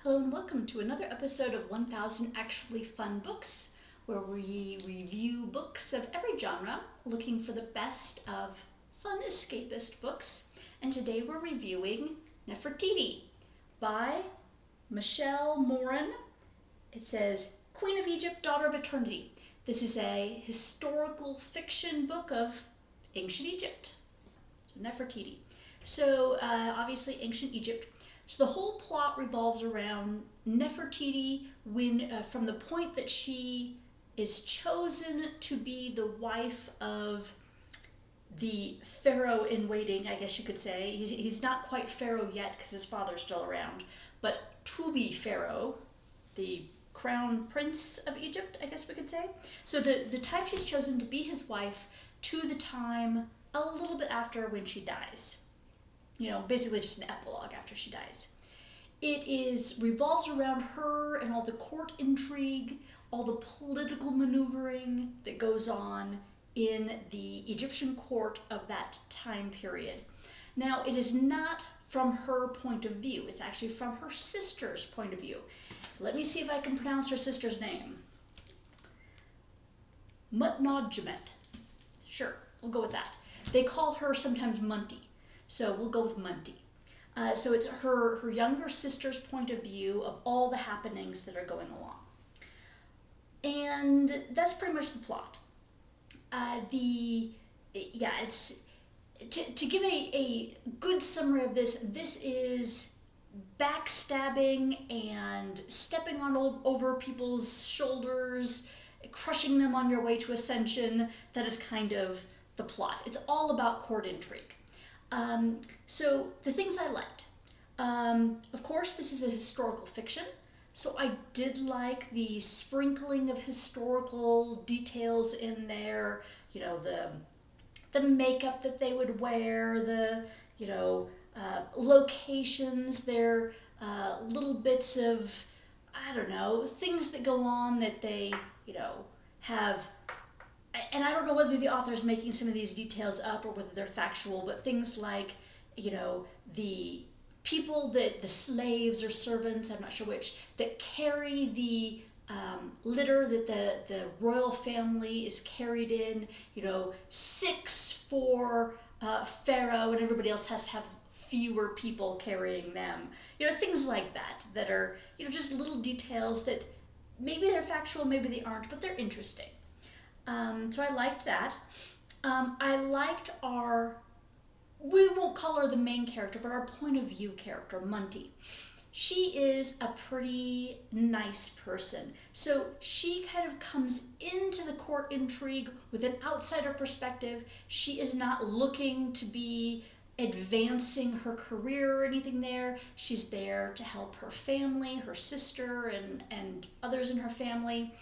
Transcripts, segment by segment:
Hello and welcome to another episode of 1000 Actually Fun Books, where we review books of every genre, looking for the best of fun escapist books. And today we're reviewing Nefertiti by Michelle Moran. It says, Queen of Egypt, Daughter of Eternity. This is a historical fiction book of ancient Egypt. So Nefertiti. So obviously ancient Egypt. So the whole plot revolves around Nefertiti from the point that she is chosen to be the wife of the pharaoh in waiting, I guess you could say. He's not quite pharaoh yet because his father's still around, but to be pharaoh, the crown prince of Egypt, I guess we could say. So the time she's chosen to be his wife to the time a little bit after when she dies. Basically just an epilogue after she dies. It revolves around her and all the court intrigue, all the political maneuvering that goes on in the Egyptian court of that time period. Now, it is not from her point of view. It's actually from her sister's point of view. Let me see if I can pronounce her sister's name. Mutnodjemet. Sure, we'll go with that. They call her sometimes Munti. So we'll go with Munti. So it's her younger sister's point of view of all the happenings that are going along. And that's pretty much the plot. It's to give a good summary of this is backstabbing and stepping over people's shoulders, crushing them on your way to ascension. That is kind of the plot. It's all about court intrigue. So the things I liked, of course, this is a historical fiction, so I did like the sprinkling of historical details in there, the makeup that they would wear, the, locations, their little bits of, things that go on that they, have. And I don't know whether the author's making some of these details up or whether they're factual, but things like, the people the slaves or servants, I'm not sure which, that carry the litter that the royal family is carried in, 6 for Pharaoh, and everybody else has to have fewer people carrying them. Things like that are, just little details that maybe they're factual, maybe they aren't, but they're interesting. So I liked that. I liked we won't call her the main character, but our point of view character, Munti. She is a pretty nice person. So she kind of comes into the court intrigue with an outsider perspective. She is not looking to be advancing her career or anything there. She's there to help her family, her sister, and others in her family.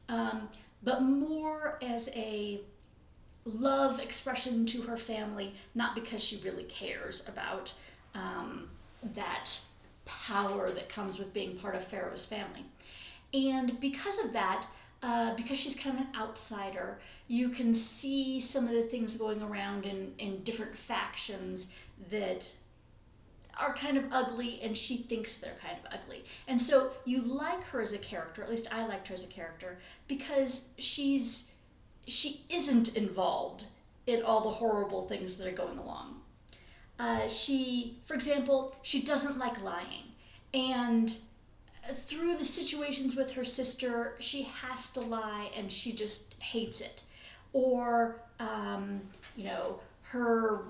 But more as a love expression to her family, not because she really cares about that power that comes with being part of Pharaoh's family. And because of that, because she's kind of an outsider, you can see some of the things going around in different factions that are kind of ugly, and she thinks they're kind of ugly. And so you like her as a character, at least I liked her as a character, because she isn't involved in all the horrible things that are going along. For example, she doesn't like lying. And through the situations with her sister, she has to lie and she just hates it. Or, her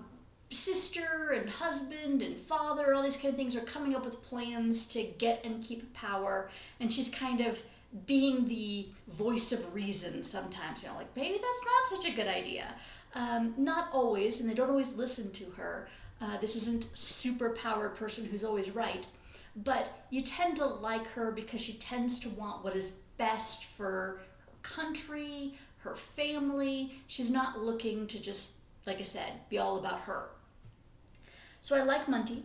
sister and husband and father, all these kind of things are coming up with plans to get and keep power, and she's kind of being the voice of reason sometimes, maybe that's not such a good idea. Not always, and they don't always listen to her. This isn't a super powered person who's always right, but you tend to like her because she tends to want what is best for her country, her family. She's not looking to just, like I said, be all about her. So I like Munti.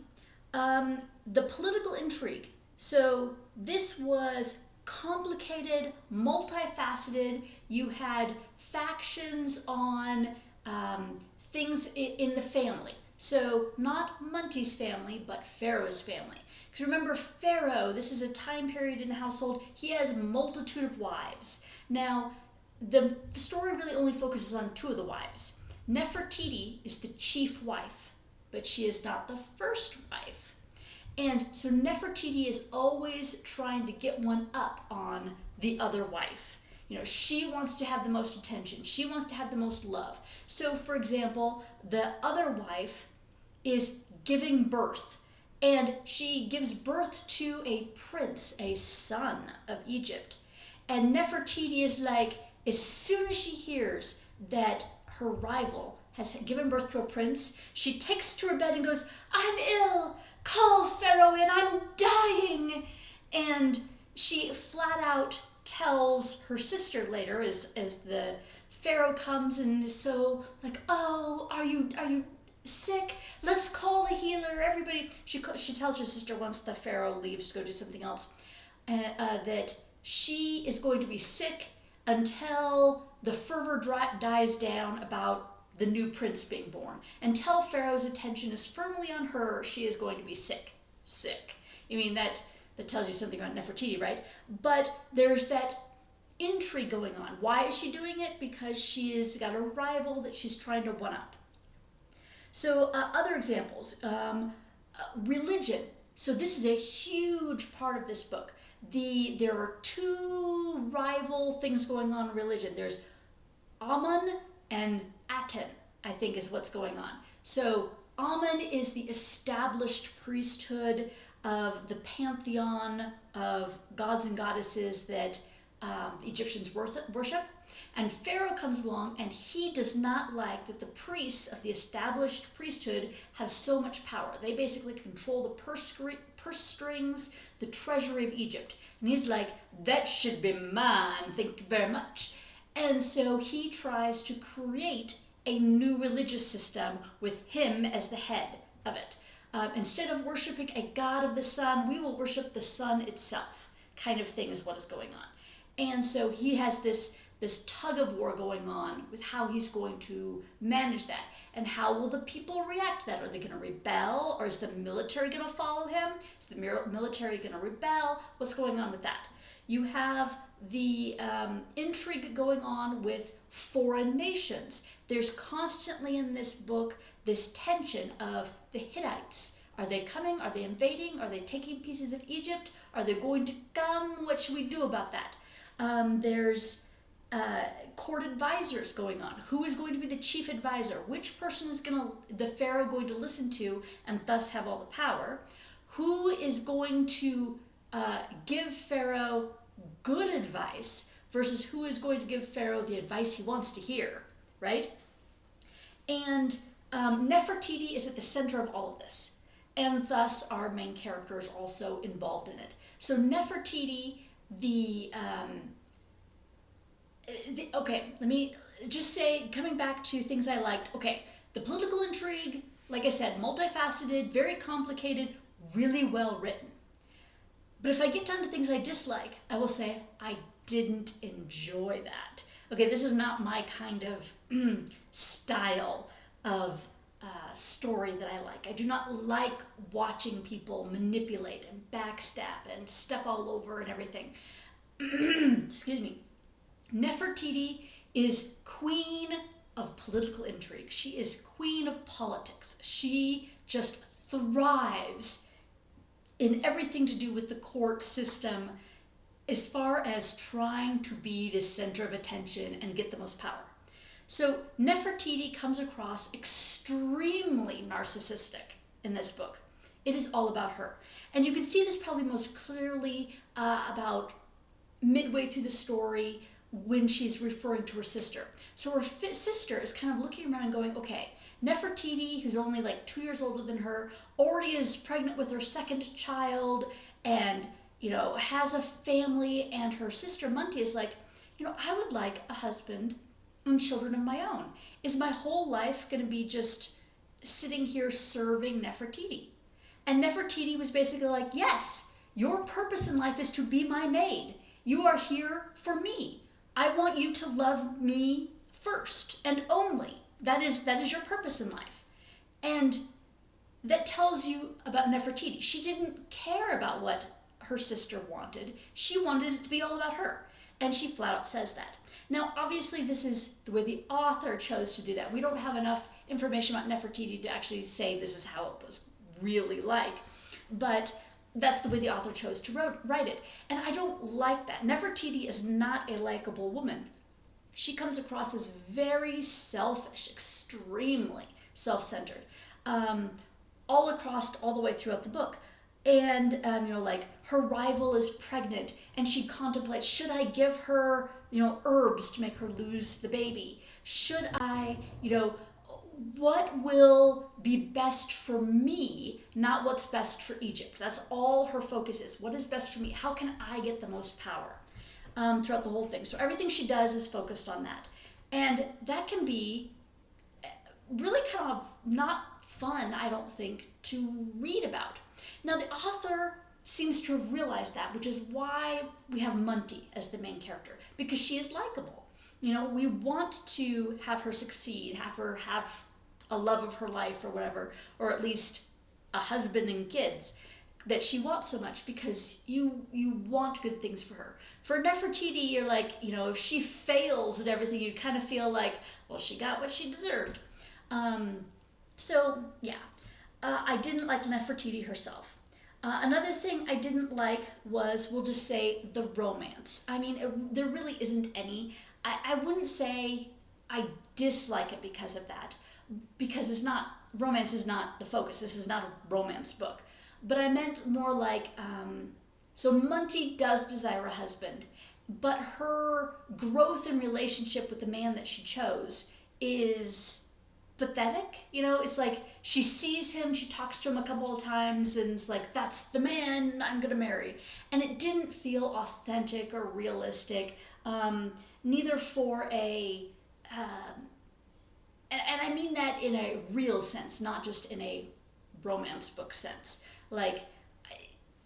The political intrigue. So this was complicated, multifaceted. You had factions on things in the family. So not Munty's family, but Pharaoh's family. Because remember, Pharaoh, this is a time period in a household, he has a multitude of wives. Now, the story really only focuses on two of the wives. Nefertiti is the chief wife, but she is not the first wife. And so Nefertiti is always trying to get one up on the other wife. She wants to have the most attention. She wants to have the most love. So, for example, the other wife is giving birth, and she gives birth to a prince, a son of Egypt. And Nefertiti is like, as soon as she hears that her rival has given birth to a prince, she takes to her bed and goes, "I'm ill, call Pharaoh in, I'm dying." And she flat out tells her sister later, as the Pharaoh comes and is so like, "Oh, are you sick? Let's call a healer, everybody." She tells her sister once the Pharaoh leaves to go do something else, that she is going to be sick until the fervor dies down about the new prince being born. Until Pharaoh's attention is firmly on her, she is going to be sick. I mean, that tells you something about Nefertiti, right? But there's that intrigue going on. Why is she doing it? Because she's got a rival that she's trying to one-up. So other examples, religion. So this is a huge part of this book. There are two rival things going on in religion. There's Amun and Aten, I think is what's going on. So Amun is the established priesthood of the pantheon of gods and goddesses that the Egyptians worship. And Pharaoh comes along, and he does not like that the priests of the established priesthood have so much power. They basically control the purse strings, the treasury of Egypt. And he's like, "That should be mine, thank you very much." And so he tries to create a new religious system with him as the head of it. Instead of worshiping a god of the sun, we will worship the sun itself, kind of thing is what is going on. And so he has this tug of war going on with how he's going to manage that. And how will the people react to that? Are they going to rebel? Or is the military going to follow him? Is the military going to rebel? What's going on with that? You have the intrigue going on with foreign nations. There's constantly in this book this tension of the Hittites. Are they coming? Are they invading? Are they taking pieces of Egypt? Are they going to come? What should we do about that? There's court advisors going on. Who is going to be the chief advisor? Which person is the Pharaoh going to listen to and thus have all the power? Who is going to give Pharaoh good advice versus who is going to give Pharaoh the advice he wants to hear, right? And Nefertiti is at the center of all of this, and thus our main character is also involved in it. So Nefertiti, okay, let me just say, coming back to things I liked, okay, the political intrigue, like I said, multifaceted, very complicated, really well written. But if I get down to things I dislike, I will say I didn't enjoy that. Okay, this is not my kind of style of story that I like. I do not like watching people manipulate and backstab and step all over and everything. Excuse me. Nefertiti is queen of political intrigue. She is queen of politics. She just thrives in everything to do with the court system as far as trying to be the center of attention and get the most power. So Nefertiti comes across extremely narcissistic in this book. It is all about her. And you can see this probably most clearly about midway through the story when she's referring to her sister. So her sister is kind of looking around and going, okay, Nefertiti, who's only like 2 years older than her, already is pregnant with her second child and, has a family, and her sister Munty is like, I would like a husband and children of my own. Is my whole life going to be just sitting here serving Nefertiti? And Nefertiti was basically like, yes, your purpose in life is to be my maid. You are here for me. I want you to love me first and only. That is your purpose in life. And that tells you about Nefertiti. She didn't care about what her sister wanted. She wanted it to be all about her. And she flat out says that. Now, obviously, this is the way the author chose to do that. We don't have enough information about Nefertiti to actually say this is how it was really like. But that's the way the author chose to write it. And I don't like that. Nefertiti is not a likable woman. She comes across as very selfish, extremely self-centered, all across, all the way throughout the book. And, like her rival is pregnant and she contemplates, should I give her, herbs to make her lose the baby? Should I, what will be best for me, not what's best for Egypt? That's all her focus is. What is best for me? How can I get the most power throughout the whole thing? So everything she does is focused on that. And that can be really kind of not fun, I don't think, to read about. Now, the author seems to have realized that, which is why we have Munti as the main character, because she is likable. We want to have her succeed, have her have a love of her life or whatever, or at least a husband and kids that she wants so much, because you want good things for her. For Nefertiti, you're like, if she fails at everything, you kind of feel like, well, she got what she deserved. I didn't like Nefertiti herself. Another thing I didn't like was, we'll just say, the romance. I mean, there really isn't any. I wouldn't say I dislike it because of that, because romance is not the focus. This is not a romance book. But I meant more like, so Munti does desire a husband, but her growth in relationship with the man that she chose is pathetic. It's like she sees him, she talks to him a couple of times, and it's like, that's the man I'm gonna marry. And it didn't feel authentic or realistic, neither for a, and I mean that in a real sense, not just in a romance book sense. Like,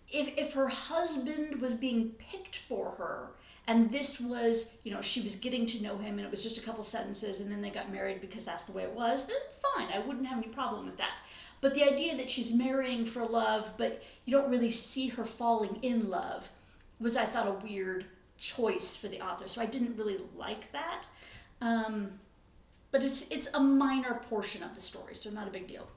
if her husband was being picked for her, and this was, she was getting to know him and it was just a couple sentences and then they got married because that's the way it was, then fine, I wouldn't have any problem with that. But the idea that she's marrying for love, but you don't really see her falling in love, was, I thought, a weird choice for the author. So I didn't really like that. But it's a minor portion of the story, so not a big deal.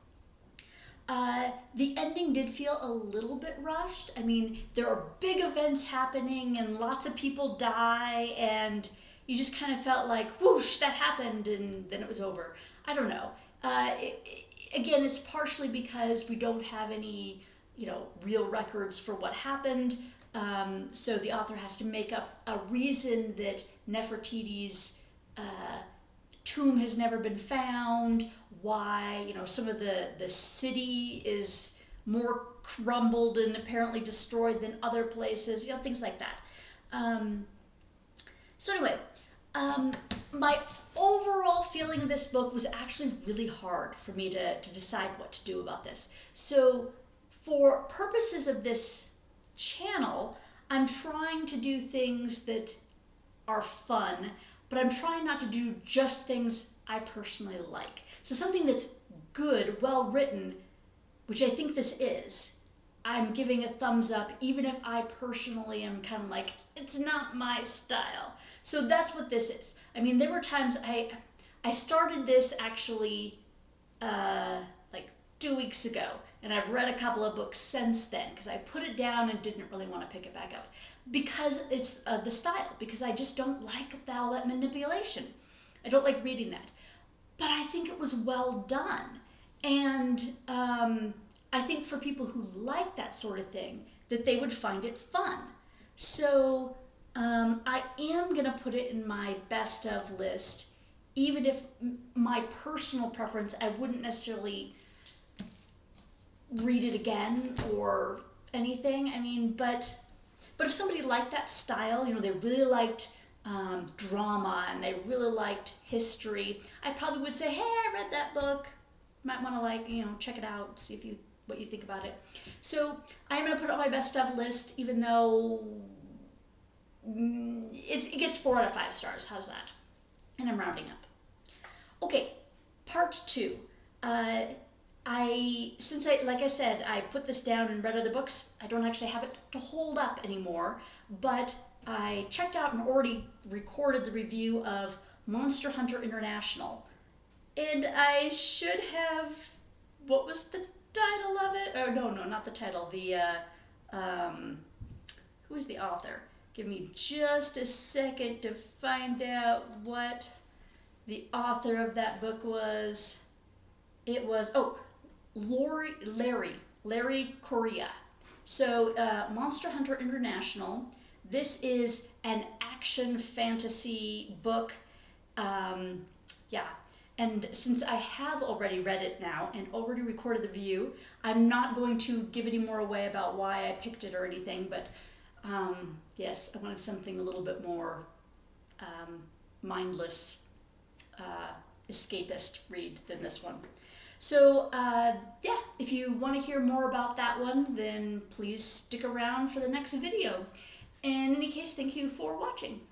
The ending did feel a little bit rushed. I mean, there are big events happening and lots of people die, and you just kind of felt like, whoosh, that happened, and then it was over. I don't know. Again, it's partially because we don't have any, real records for what happened. So the author has to make up a reason that Nefertiti's tomb has never been found, why, some of the city is more crumbled and apparently destroyed than other places, things like that. So anyway, my overall feeling of this book was actually really hard for me to decide what to do about this. So for purposes of this channel, I'm trying to do things that are fun, but I'm trying not to do just things I personally like. So something that's good, well written, which I think this is, I'm giving a thumbs up, even if I personally am kind of like, it's not my style. So that's what this is. I mean, there were times I started this actually like 2 weeks ago, and I've read a couple of books since then, because I put it down and didn't really want to pick it back up. Because it's the style, because I just don't like all that manipulation. I don't like reading that. But I think it was well done. And I think for people who like that sort of thing, that they would find it fun. So I am going to put it in my best of list, even if my personal preference, I wouldn't necessarily read it again or anything. I mean, but if somebody liked that style, they really liked drama and they really liked history, I probably would say, hey, I read that book. Might want to check it out, see what you think about it. So I'm going to put it on my best of list, even though it gets 4 out of 5 stars. How's that? And I'm rounding up. Okay, part 2. like I said, I put this down and read other books, I don't actually have it to hold up anymore, but I checked out and already recorded the review of Monster Hunter International. And I should have, what was the title of it? Oh, no, not the title. Who is the author? Give me just a second to find out what the author of that book was. It was, Larry Correa. So, Monster Hunter International. This is an action fantasy book. Yeah. And since I have already read it now and already recorded the review, I'm not going to give any more away about why I picked it or anything, but yes, I wanted something a little bit more mindless, escapist read than this one. So, yeah, if you want to hear more about that one, then please stick around for the next video. In any case, thank you for watching.